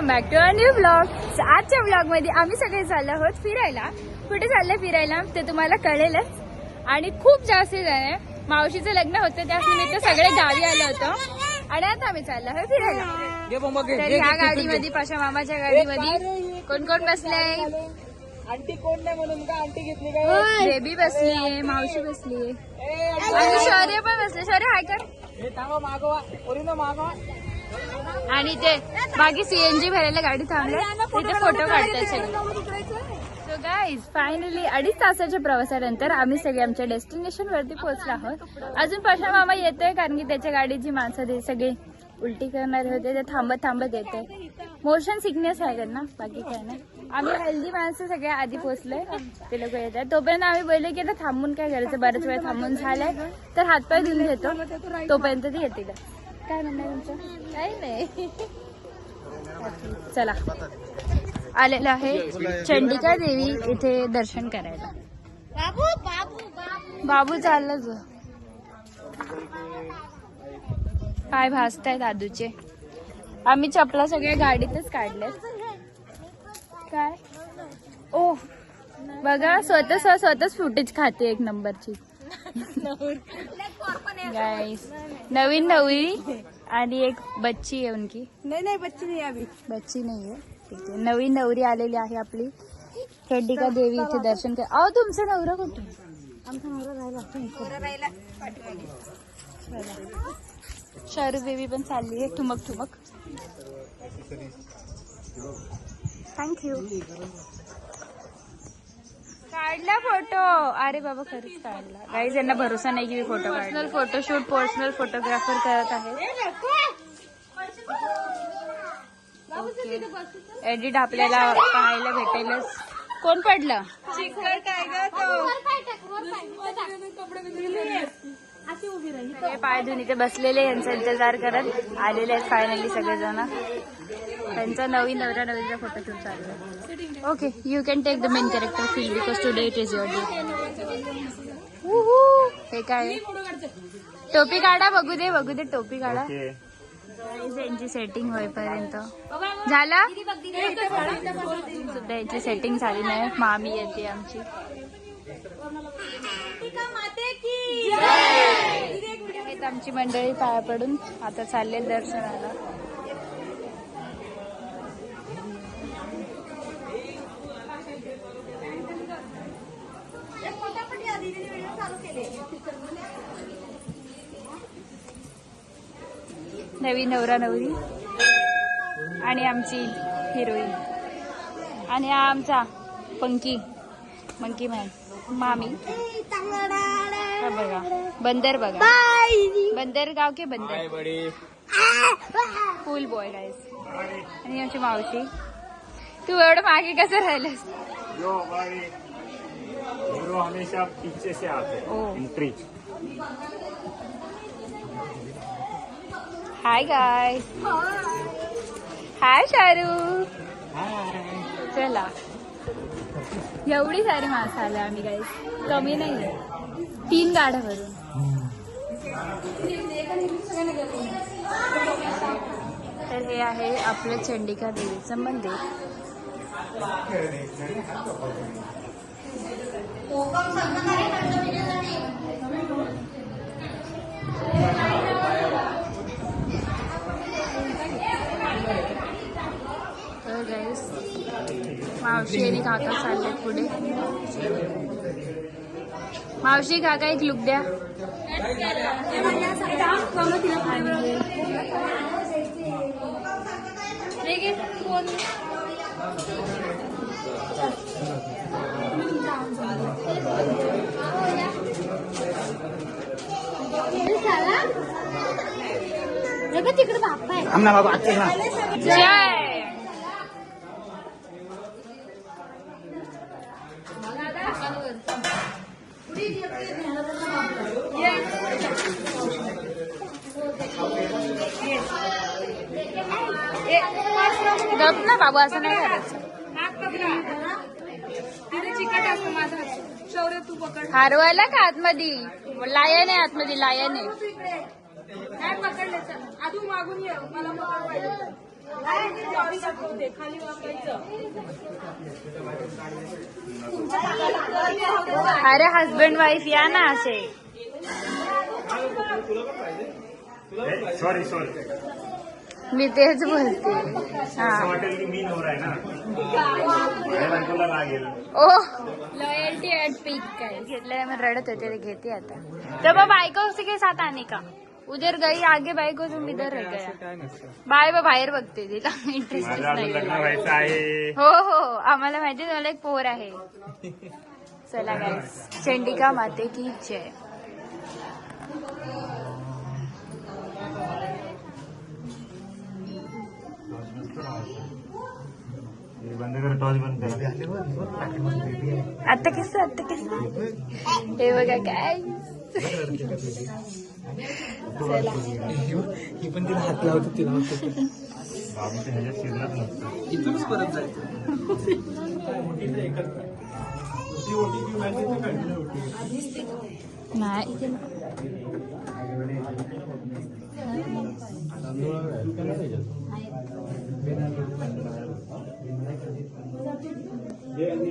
Back to a new blog. आजच्या blog मध्ये आम्ही सगळे चाललो आहोत फिरायला. कुठे चाललं फिरायला ते तुम्हाला कळेलच. आणि खूप जास्त जण आहे. मावशीचं लग्न होतं त्या निमित्त सगळे गावी आलो होतो आणि आता आम्ही चाललो आहोत फिरायला. तर ह्या गाडीमध्ये पाशा मामाच्या गाडीमध्ये कोण कोण बसले? आंटी कोण नाही म्हणून का आंटी घेतली काय? बेबी बसलीये, मावशी बसलीये आणि शौर्य पण बसले. शौर्य हाय कर. मागवा ओरिनो मागवा. आणि ते बाकी सीएनजी भरायला गाडी थांबले तिथे फोटो काढतात सगळे. सो गाईज फायनली 2.5 तासाच्या प्रवासानंतर आम्ही सगळे आमच्या डेस्टिनेशन वरती पोहोचलो आहोत. अजून पाशा मामा येतोय कारण की त्याच्या गाडीची माणसं सगळे उलटी करणारे होते ते थांबत थांबत येते. मोशन सिकनेस आहे त्यांना, बाकी काय नाही. आम्ही हेल्दी माणसं सगळे आधी पोहोचलोय, ते लोक येत आहेत. तोपर्यंत आम्ही बोलले की आता थांबून काय करायचं, बरेच वेळ थांबून झालाय तर हातपाय धुवून घेतो तोपर्यंत ते येतील. काय म्हणणार तुमचं? काही नाही. चला आलेलं आहे चंडिका देवी इथे दर्शन करायला. बाबू चाललंच. पाय भाजतायत दादूचे. आम्ही चपला सगळ्या गाडीतच काढल्यात. काय ओ बघा स्वतःच फुटेज खाते एक नंबरची. गाईस नवीन नवरी आणि एक बच्ची आहे उनकी. नाही बच्ची नाही अभी. बच्ची नाहीये. ठीक आहे. नवीन नवरी आलेली आहे आपली चंडिका देवी इथे दर्शन कर. अहो तुमचा नवरा कुठे? आमचा नवरा राहिला. शारू बेबी पण चालली आहे ठुमक ठुमक. थँक्यू. काढला फोटो. अरे बाबा खरंच काढला. गाईज यांना भरोसा नाही की मी फोटो काढला. फोटोशूट पर्सनल फोटोग्राफर करत आहे. एडिट आपल्याला पाहायला भेटेलच. कोण पडलं? सगळे पाय धुवून इथे बसलेले यांचा इंतजार करत आलेले आहेत फायनली सगळेजण. त्यांचा नवीन नवरा नवीनचा फोटो शूट चालू आहे. Okay you can take the main character feel because today it is your day. हे काय टोपी काढा. बघू दे टोपी काढा. यांची सेटिंग होईपर्यंत झालं सुद्धा याची सेटिंग झाली नाही. मामी येते आमची. आमची मंडळी पाया पडून आता चालले दर्शनाला. नवीन नवरा नवरी आणि आमची हिरोईन आणि आमचा मंकी मॅन मामी. बघा बंदर बघा. बंदर गाव के बंदर फुल बॉय गाईज. आणि आमची मावशी. तू एवढं मागे कसं राहिलंस? हमेशा पीछे से आते हैं एंट्री. हाय गाय. हाय शारू. चला एवढी सारी माणसं आले आम्ही गाईज. कमी नाही. 3 गाड्या भरून. तर हे आहे आपलं चंडिका देवीचं मंदिर. तर गाईस मावशी आणि काका चालले पुढे. मावशी काका एक लुक द्या. तिकडे बाप्पा आहे. जय गप ना बाबू, असं नाही करायचं. हरवायला का आतमध्ये? लायन आहे आतमध्ये, लायन आहे. अरे हस्बंड वाईफ या ना असे. सॉरी सॉरी, मी तेच बोलते. हा. असं वाटेल की मी नवरा आहे ना, माझ्या बायकोला लागेल. ओ लॉयल्टी ऍट पीक. काय घेतलं मग रडत होते, ते घेते आता. तर मग बायको के साथ आने का, उधर गई आगे बायको तुम इधर रह गया. बाय बाहेर बघते, तिला इंटरेस्ट माझं अजून नाही. लग्न व्हायचं आहे. हो हो, आम्हाला माहिती आहे, मला एक पोर आहे. चला गाईस, चंडिका माते की जय. बंद कर, टॉर्च बंद कर. आता कसं हे बघा काय. चला ही पण तिला हात लावतो, तिला बाबूच्या ह्याच्यात शिरलंच नसतं. इथूनच परत जायचं. नाही.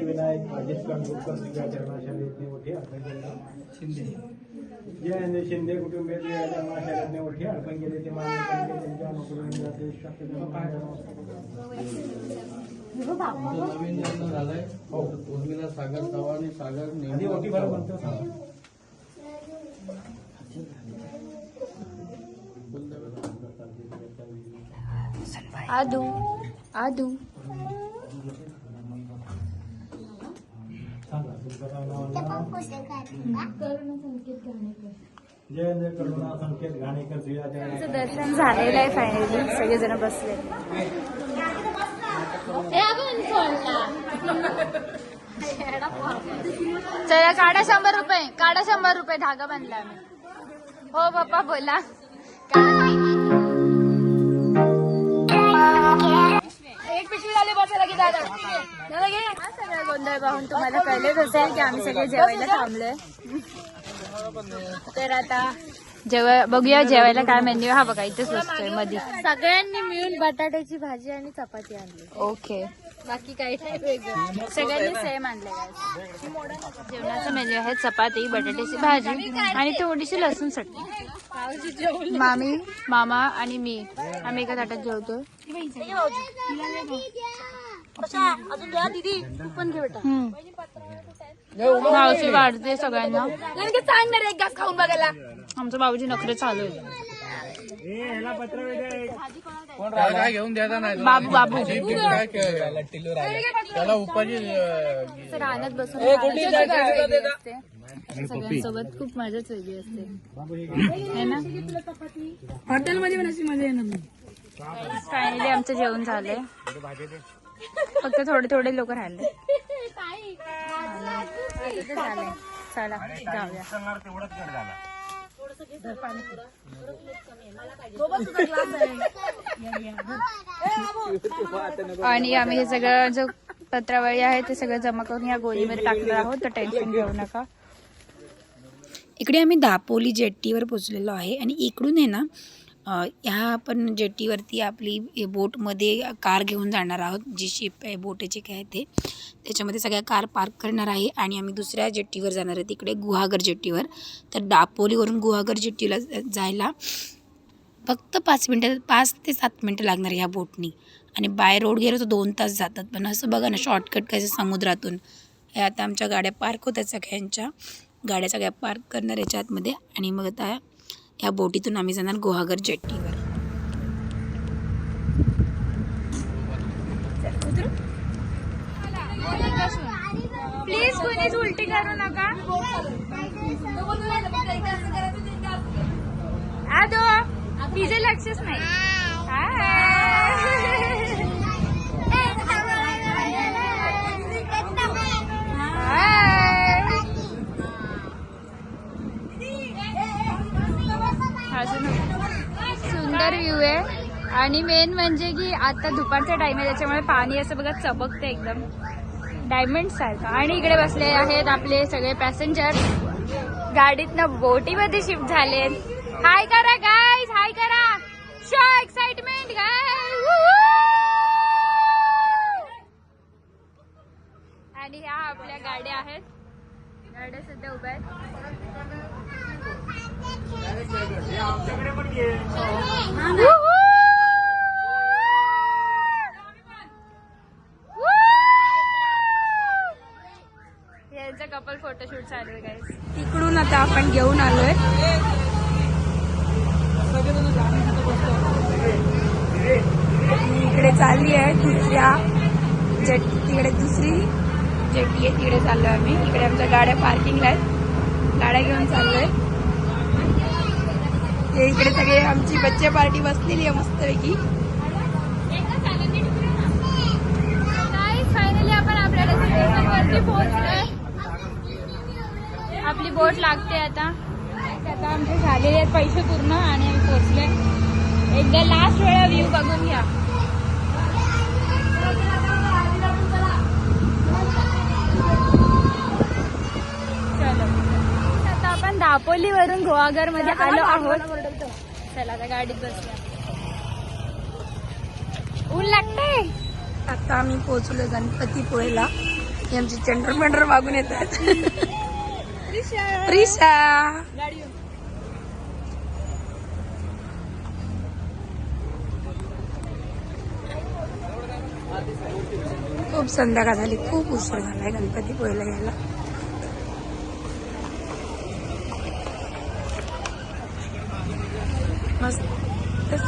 विनायक शिंदे जय शिंदे कुटुंबे मोठे अर्पण केले ते नवीन जन्म झालाय. उर्मिला सागर चव्हाण आणि सागर नेहमी मोठी बरं म्हणतो. आदू आदू जय जय करुणा संकेत घाणेकर आमचं दर्शन झालेलं आहे फायनली. सगळेजण बसले. चला काढा 100 रुपये, काढा 100 रुपये. धागा बांधला आम्ही. हो पप्पा बोला. एक पिशवी झाली बसायला की दादा. हा सगळा गोंधळ पाहून तुम्हाला कळलेच असेल की आम्ही सगळे जेवायला थांबलोय. तर आता बघूया जेवायला काय मेन्यू. हा बघा इथे सुचतोय मध्ये. सगळ्यांनी मिळून बटाट्याची भाजी आणि चपाती आणली. ओके, बाकी काही नाही वेगळं, सगळ्यांनी सेम आणले. जेवणाचा मेन्यू आहे चपाती, बटाट्याची भाजी आणि थोडीशी लसूण चटणी. मामी, मामा आणि मी आम्ही एका ताटात जेवतो. मावशी वाढते सगळ्यांना. सांगणार एक घास खाऊन बघायला. आमचं बाबूजी नखरे चालू आहे. काय घेऊन द्यायचा नाही. बाबू बाबू त्याला उपाजी राहण्यात बसून सगळ्यांसोबत खूप मजाच वेगळी असते है ना. हॉटेलमध्ये पण अशी मजा येणार. फायनली आमचं जेवण झालंय, फक्त थोडे थोडे लोक राहिले. झालंय, चला जाऊया. तेवढंच गड झाला. आणि आम्ही हे सगळं जो पत्रावळी आहे ते सगळं जमा करून या गोळीमध्ये टाकणार आहोत, तर टेन्शन घेऊ नका. इकडे आम्ही दापोली जेट्टीवर पोचलेलो आहे आणि इकडून आहे ना ह्या आपण जेट्टीवरती आपली बोटमध्ये कार घेऊन जाणार आहोत. जी शिप आहे बोटेची काय ते, त्याच्यामध्ये सगळ्या कार पार्क करणार आहे आणि आम्ही दुसऱ्या जेट्टीवर जाणार आहे, तिकडे गुहागर जेट्टीवर. तर दापोलीवरून गुहागर जेट्टीला जायला फक्त 5 ते 7 मिनटं लागणार ह्या बोटनी. आणि बाय रोड गेलो तर 2 तास जातात. पण असं बघा ना, शॉर्टकट कसं समुद्रातून. हे आता आमच्या गाड्या पार्क होत्या, सगळ्यांच्या गाड्या सगळ्या पार्क करणार याच्या आतमध्ये. आणि मग आता ह्या बोटीतून आम्ही जाणार गुहागर जेट्टीवर. प्लीज कोणीच उलटी करू नका. आदो तिचे लक्षच नाही. अजून सुंदर व्ह्यू आहे आणि मेन म्हणजे की आता दुपारचा टाइम आहे त्याच्यामुळे पाणी असं बघा चमकतं एकदम डायमंड सारखं. आणि इकडे बसले आहेत आपले सगळे पॅसेंजर गाडीतनं बोटीमध्ये शिफ्ट झालेत. हाय करा गाईज, हाय करा. Show excitement guys. आणि ह्या आपल्या गाड्या आहेत. गाड्या सध्या उभ्या आहेत. यांचा कपल फोटोशूट चालू आहे गाईज. तिकडून आता आपण घेऊन आलोय. इकडे चालली आहे दुसऱ्या जेटी, तिकडे दुसरी जेटी आहे तिकडे चाललोय आम्ही. इकडे आमच्या गाड्या पार्किंगला आहेत. गाड्या घेऊन चाललोय. हे इकडे सगळे आमची बच्चे पार्टी बसलेली आहे मस्तपैकी. फायनली आपण आपल्या डेस्टिनेशनवरती पोहोचलोय. आपली बोट लागते आता. आमचे झालेले आहेत पैसे पूर्ण आणि आम्ही पोहोचले. एकदा लास्ट वेळा व्ह्यू बघून घ्या. चलो आता आपण दापोलीवरून गुहागर मध्ये आलो आहोत. चला आता गाडीत बसूया. ऊन लागतंय. आता आम्ही पोहोचलो गणपतीपुळेला. हे आमची चंडर मंडर मागून येत आहेत. प्रिशा खूप संध्याकाळ झाली, खूप उशीर झालाय गणपतीपुळेला यायला. मस्त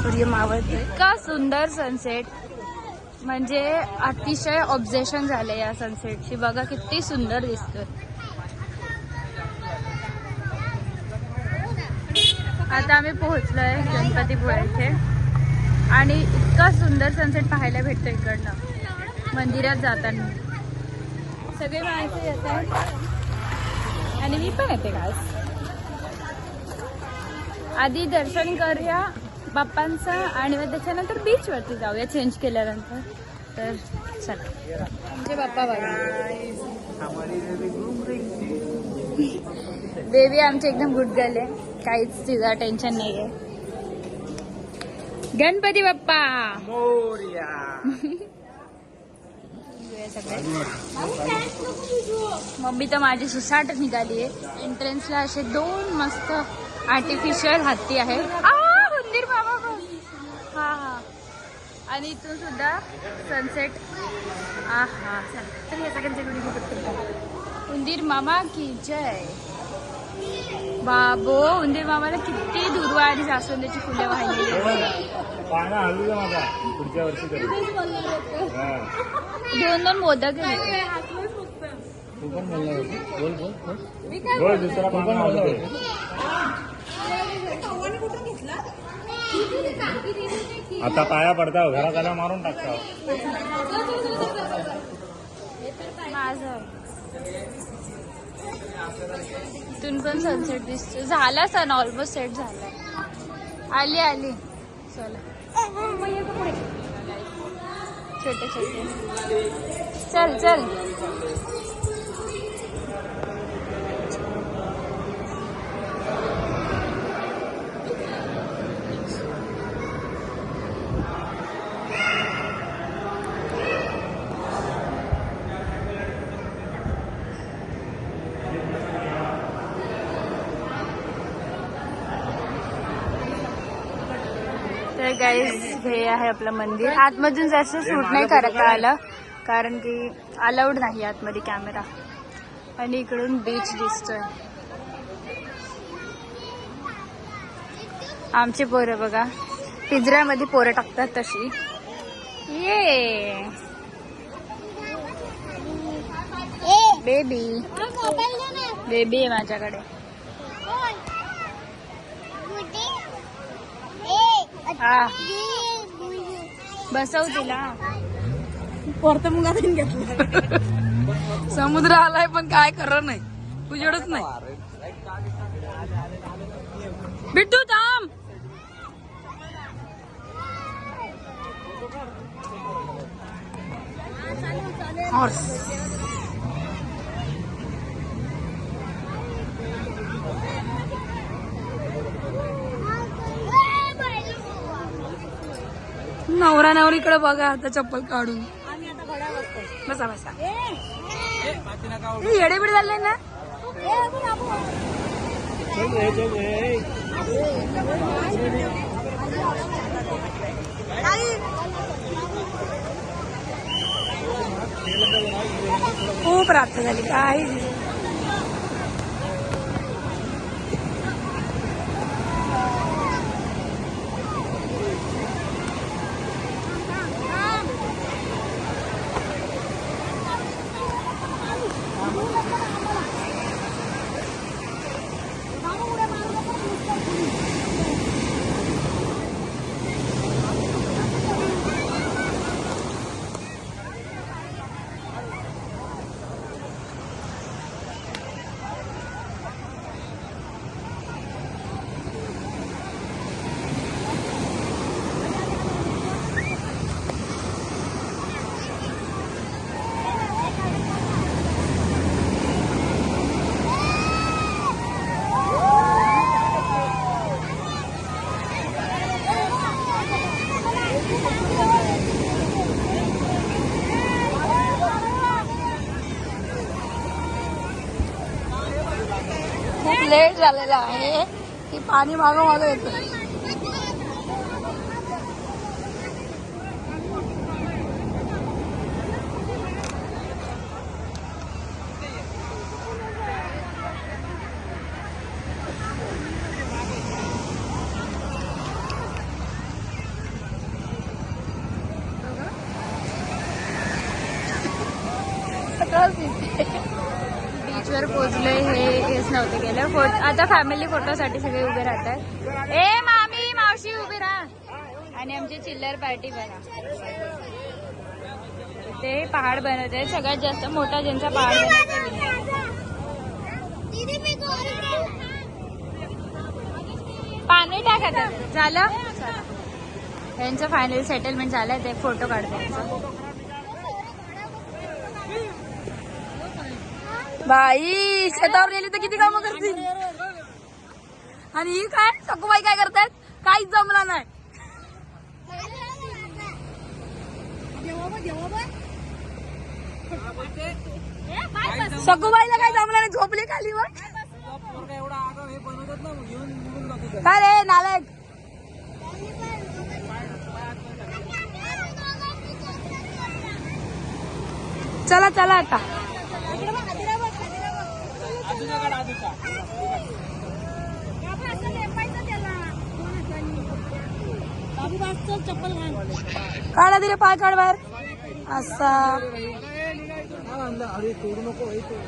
सूर्य मावळतोय. इतका सुंदर सनसेट म्हणजे अतिशय ऑब्झेशन झाले या सनसेटची. बघा किती सुंदर दिसतोय. आता आम्ही पोहोचलोय गणपतीपुळे इथे आणि इतका सुंदर सनसेट पाहायला भेटतो इकडनं मंदिरात जाताना. सगळे माणसं येतात आणि मी पण येते आज. आधी दर्शन करूया बाप्पांचं आणि मग त्याच्यानंतर बीच वरती जाऊया चेंज केल्यानंतर. तर चला आमचे बाप्पा बघा. बेबी आमचे एकदम गुडगल आहे. काहीच तिचा टेन्शन नाहीये. गणपती बाप्पा मम्मी तर माझी सुसाट निघाली आहे. एंट्रन्सला असे 2 मस्त आर्टिफिशियल हत्ती आहे. उंदीर मामा बघ. हा हा. आणि इथून सुद्धा सनसेट. हा तर हे सगळ्यांच्या उंदीर मामा की जय. बाबो उंदीर मामाला किती दुर्वा आणि जास्वंदाची फुलं वाहिलेली. पुढच्या वर्षी 2 मोदक दुसरा पाना आता पाया पडता घरात आल्या मारून टाकता. माझं इथून पण सनसेट दिसतो. झाला सन ऑलमोस्ट सेट झालाय. आली चला छोटे छोटे. चल तर गाईज हे आहे आपलं मंदिर. आतमधून जास्त शूट नाही करता आलं कारण की अलाउड नाही आतमध्ये कॅमेरा. आणि इकडून बीच दिसतोय. आमची पोरं बघा पिंजऱ्यामध्ये पोरं टाकतात तशी. ये बेबी आहे माझ्याकडे. हा बसव तिला. परत मुंगा घेतलं. समुद्र आलाय पण काय खरं नाही. उजेडच नाही. बिट्टू थांब. हॉर्स. नवरा नवरीकडे बघा आता चप्पल काढून. बसा बसा. येडे बिडे झाले ना. खूप रात्र झाली काय. खूप लेट झालेला आहे की पाणी मागं मागं येतं. बीचवर पोहोचलोय हेच नव्हते गेलं. आता फॅमिली फोटोसाठी सगळे उभे राहतात. ए मामी मावशी उभी राहा. आणि आमची चिल्लर पार्टी बघा. ते पहाड बनवत आहे. सगळ्यात जास्त मोठा ज्यांचा पहाड बनवतो. पाणी टाकत झालं. यांचं फायनल सेटलमेंट झालं. ते फोटो काढतात. बाई शेतावर गेली तर किती कामं करतील. आणि ही काय सकुबाई काय करतात. काहीच जमला नाही. सकुबाईला काय जमला नाही. झोपली खाली. काय रे नालायक. चला चला आता. काढा दिले पाय काढ बाहेर असा.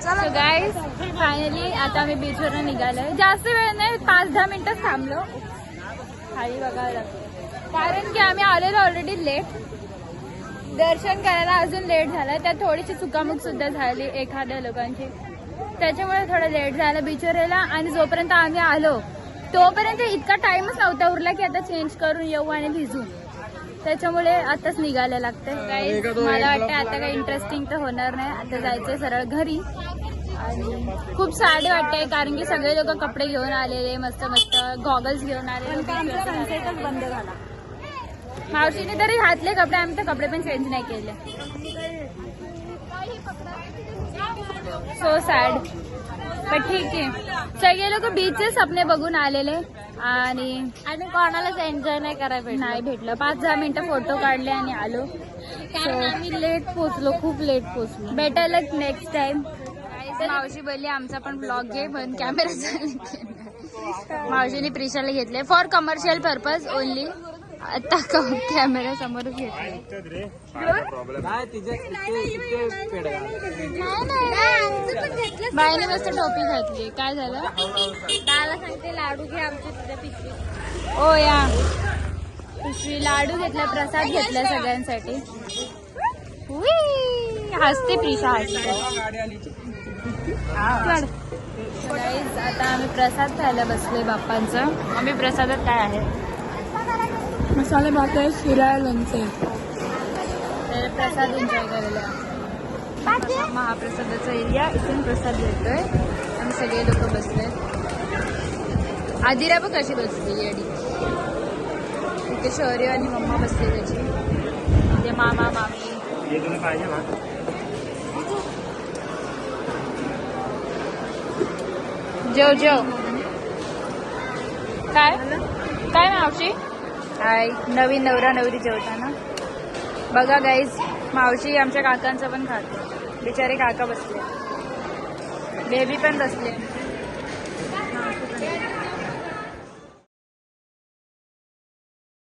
चला गाईज फायनली आता आम्ही बीचवर निघालोय. जास्त वेळ नाही 5-10 मिनिटच थांबलो. खाली बघावं लागतं कारण की आम्ही आलेलो ऑलरेडी लेट. दर्शन करायला अजून लेट झालं. त्यात थोडीशी चुकामुक सुद्धा झाली एखाद्या लोकांची. त्याच्यामुळे थोडं लेट झालं बीचवर यायला. आणि जोपर्यंत आम्ही आलो तोपर्यंत इतका टाइमच नव्हता उरला की आता चेंज करून येऊ आणि भिजू. त्याच्यामुळे आताच निघायला लागतं. काही मला वाटतं आता काही इंटरेस्टिंग तर होणार नाही. आता जायचंय सरळ घरी. आणि खूप सॅड वाटतंय कारण की सगळे लोक कपडे घेऊन आलेले मस्त मस्त गॉगल्स घेऊन आलेले. सनसेटच बंद झाला. मावशीने तरी घातले कपडे. आम्ही तर कपडे पण चेंज नाही केले. सो सॅड पण ठीक आहे. सगळे लोक बीचचे सपने बघून आलेले आणि कोणालाच एन्जॉय नाही भेटलं. 5-10 मिनिटं फोटो काढले आणि आलो. आम्ही लेट पोचलो. खूप लेट पोचलो. बेटर लक नेक्स्ट टाइम. मावशी बोलली आमचा पण ब्लॉग घे पण कॅमेरा चालू. मावशीने प्रिशाला घेतले फॉर कमर्शियल पर्पज ओनली. आता कॅमेरा समोरच घेतले. बाईने मस्त टोपी घातली. काय झालं त्याला सांगते लाडू घे आमच्या तुझ्या पिशवी. ओ या पिशवी लाडू घेतला. प्रसाद घेतला सगळ्यांसाठी. हसते प्रिशा हसते. आता आम्ही प्रसाद खायला बसलोय बाप्पांचं. आम्ही प्रसादात काय आहे मसाले भात आहे शिरा लोणचे तर प्रसाद एन्जॉय करायला महाप्रसादाचा एरिया, इथून प्रसाद भेटतोय आणि सगळे लोक बसले. आदिरा बघ कशी बसली अडी. इथे शौर्य आणि मम्मा बसले त्याची, इथे मामा मामी. हे तुला पाहिजे ना? जेव जेव. काय काय मावशी? हाय. नवीन नवरा नवरी जेवताना बघा गाईज. मावशी आमच्या काकांचं पण खाते. बिचारे काका बसले, बेबी पण बसले.